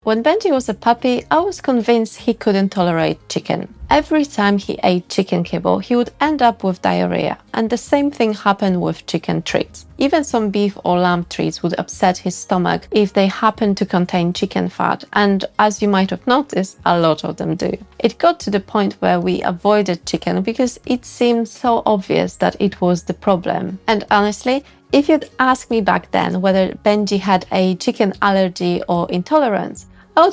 When Benji was a puppy, I was convinced he couldn't tolerate chicken. Every time he ate chicken kibble, he would end up with diarrhea, and the same thing happened with chicken treats. Even some beef or lamb treats would upset his stomach if they happened to contain chicken fat, and as you might have noticed, a lot of them do. It got to the point where we avoided chicken because it seemed so obvious that it was the problem. And honestly, if you'd asked me back then whether Benji had a chicken allergy or intolerance, I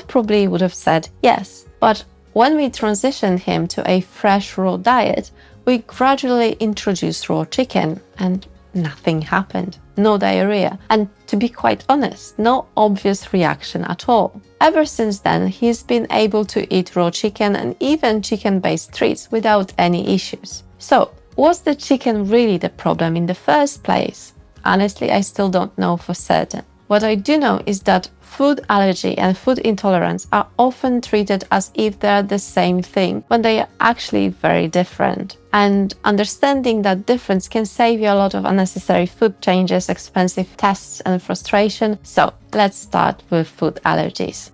would have said yes. But when we transitioned him to a fresh raw diet, we gradually introduced raw chicken and nothing happened. No diarrhea. And to be quite honest, no obvious reaction at all. Ever since then, he's been able to eat raw chicken and even chicken-based treats without any issues. So, was the chicken really the problem in the first place? Honestly, I still don't know for certain. What I do know is that food allergy and food intolerance are often treated as if they're the same thing, when they are actually very different. And understanding that difference can save you a lot of unnecessary food changes, expensive tests, and frustration. So let's start with food allergies.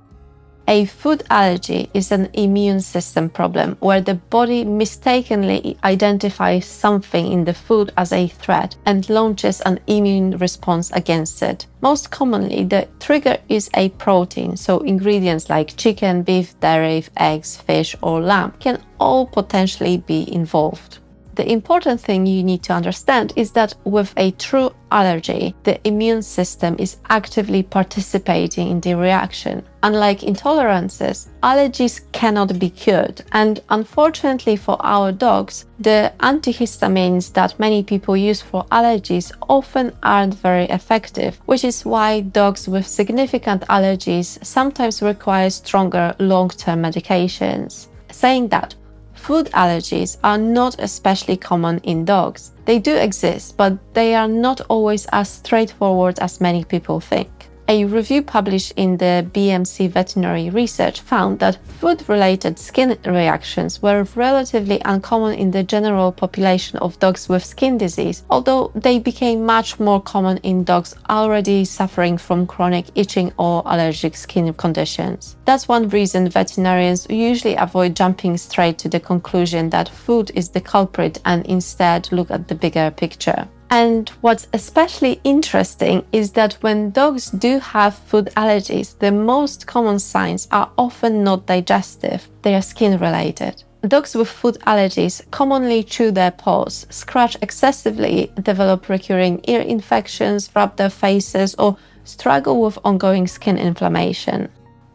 A food allergy is an immune system problem where the body mistakenly identifies something in the food as a threat and launches an immune response against it. Most commonly, the trigger is a protein, so ingredients like chicken, beef, dairy, eggs, fish, or lamb can all potentially be involved. The important thing you need to understand is that with a true allergy, the immune system is actively participating in the reaction. Unlike intolerances, allergies cannot be cured, and unfortunately for our dogs, the antihistamines that many people use for allergies often aren't very effective, which is why dogs with significant allergies sometimes require stronger long-term medications. Saying that, food allergies are not especially common in dogs. They do exist, but they are not always as straightforward as many people think. A review published in the BMC Veterinary Research found that food-related skin reactions were relatively uncommon in the general population of dogs with skin disease, although they became much more common in dogs already suffering from chronic itching or allergic skin conditions. That's one reason veterinarians usually avoid jumping straight to the conclusion that food is the culprit and instead look at the bigger picture. And what's especially interesting is that when dogs do have food allergies, the most common signs are often not digestive, they are skin related. Dogs with food allergies commonly chew their paws, scratch excessively, develop recurring ear infections, rub their faces, or struggle with ongoing skin inflammation.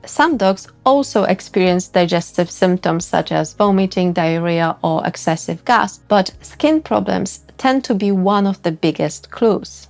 Some dogs also experience digestive symptoms such as vomiting, diarrhea, or excessive gas, but skin problems tend to be one of the biggest clues.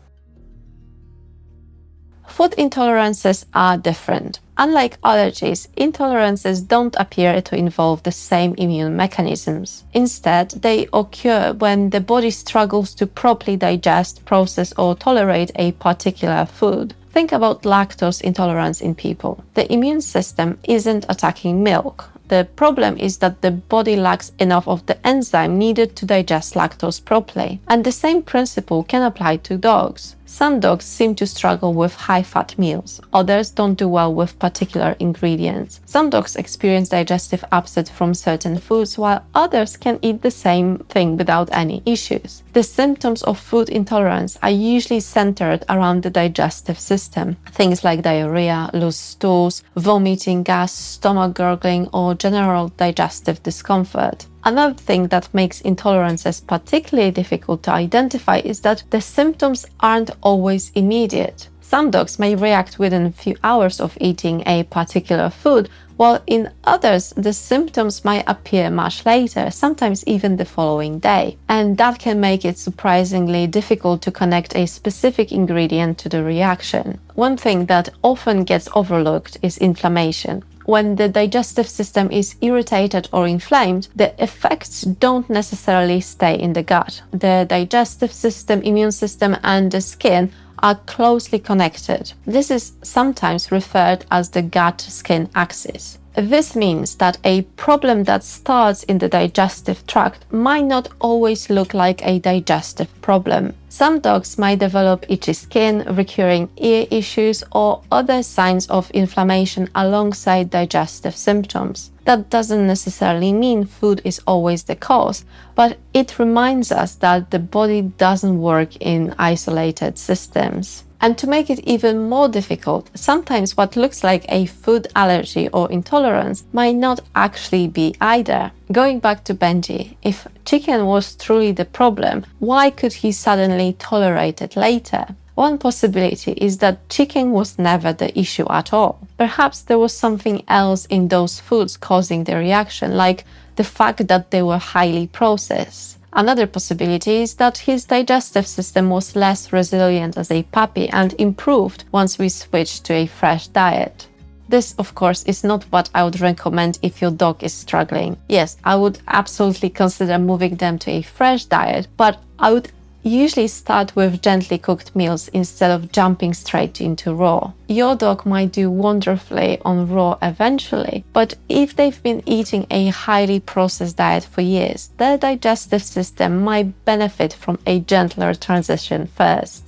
Food intolerances are different. Unlike allergies, intolerances don't appear to involve the same immune mechanisms. Instead, they occur when the body struggles to properly digest, process, or tolerate a particular food. Think about lactose intolerance in people. The immune system isn't attacking milk. The problem is that the body lacks enough of the enzyme needed to digest lactose properly. And the same principle can apply to dogs. Some dogs seem to struggle with high-fat meals. Others don't do well with particular ingredients. Some dogs experience digestive upset from certain foods, while others can eat the same thing without any issues. The symptoms of food intolerance are usually centered around the digestive system. Things like diarrhea, loose stools, vomiting, gas, stomach gurgling, or general digestive discomfort. Another thing that makes intolerances particularly difficult to identify is that the symptoms aren't always immediate. Some dogs may react within a few hours of eating a particular food, while in others the symptoms might appear much later, sometimes even the following day. And that can make it surprisingly difficult to connect a specific ingredient to the reaction. One thing that often gets overlooked is inflammation. When the digestive system is irritated or inflamed, the effects don't necessarily stay in the gut. The digestive system, immune system, and the skin are closely connected. This is sometimes referred as the gut-skin axis. This means that a problem that starts in the digestive tract might not always look like a digestive problem. Some dogs might develop itchy skin, recurring ear issues, or other signs of inflammation alongside digestive symptoms. That doesn't necessarily mean food is always the cause, but it reminds us that the body doesn't work in isolated systems. And to make it even more difficult, sometimes what looks like a food allergy or intolerance might not actually be either. Going back to Benji, if chicken was truly the problem, why could he suddenly tolerate it later? One possibility is that chicken was never the issue at all. Perhaps there was something else in those foods causing the reaction, like the fact that they were highly processed. Another possibility is that his digestive system was less resilient as a puppy and improved once we switched to a fresh diet. This, of course, is not what I would recommend if your dog is struggling. Yes, I would absolutely consider moving them to a fresh diet, but I would usually start with gently cooked meals instead of jumping straight into raw. Your dog might do wonderfully on raw eventually, but if they've been eating a highly processed diet for years, their digestive system might benefit from a gentler transition first.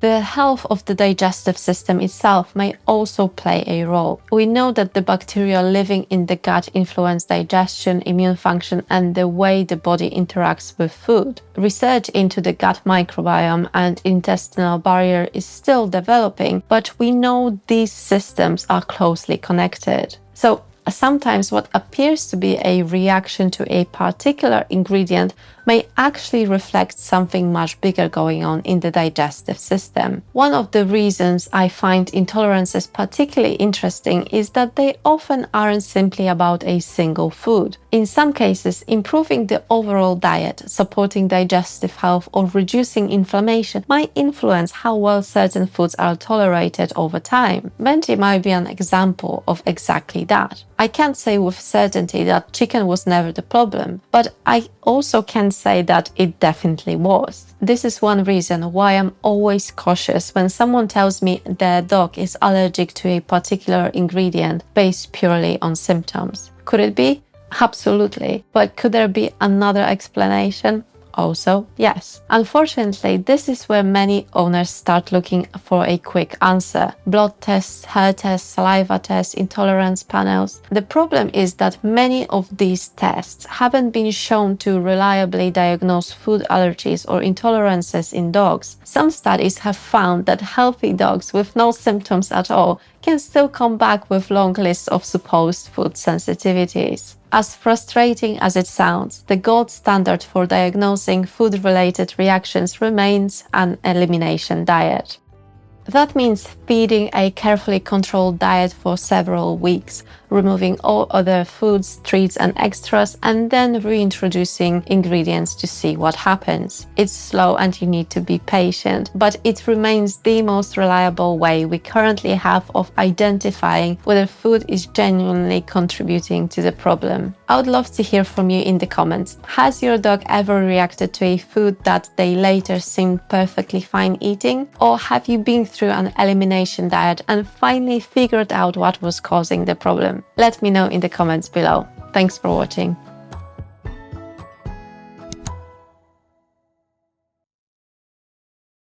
The health of the digestive system itself may also play a role. We know that the bacteria living in the gut influence digestion, immune function, and the way the body interacts with food. Research into the gut microbiome and intestinal barrier is still developing, but we know these systems are closely connected. So sometimes what appears to be a reaction to a particular ingredient may actually reflect something much bigger going on in the digestive system. One of the reasons I find intolerances particularly interesting is that they often aren't simply about a single food. In some cases, improving the overall diet, supporting digestive health, or reducing inflammation might influence how well certain foods are tolerated over time. Benji might be an example of exactly that. I can't say with certainty that chicken was never the problem, but I also can say that it definitely was. This is one reason why I'm always cautious when someone tells me their dog is allergic to a particular ingredient based purely on symptoms. Could it be? Absolutely. But could there be another explanation? Also, yes. Unfortunately, this is where many owners start looking for a quick answer. Blood tests, hair tests, saliva tests, intolerance panels. The problem is that many of these tests haven't been shown to reliably diagnose food allergies or intolerances in dogs. Some studies have found that healthy dogs with no symptoms at all can still come back with long lists of supposed food sensitivities. As frustrating as it sounds, the gold standard for diagnosing food-related reactions remains an elimination diet. That means feeding a carefully controlled diet for several weeks, removing all other foods, treats, and extras, and then reintroducing ingredients to see what happens. It's slow and you need to be patient, but it remains the most reliable way we currently have of identifying whether food is genuinely contributing to the problem. I would love to hear from you in the comments. Has your dog ever reacted to a food that they later seemed perfectly fine eating? Or have you been through an elimination diet and finally figured out what was causing the problem? Let me know in the comments below. Thanks for watching.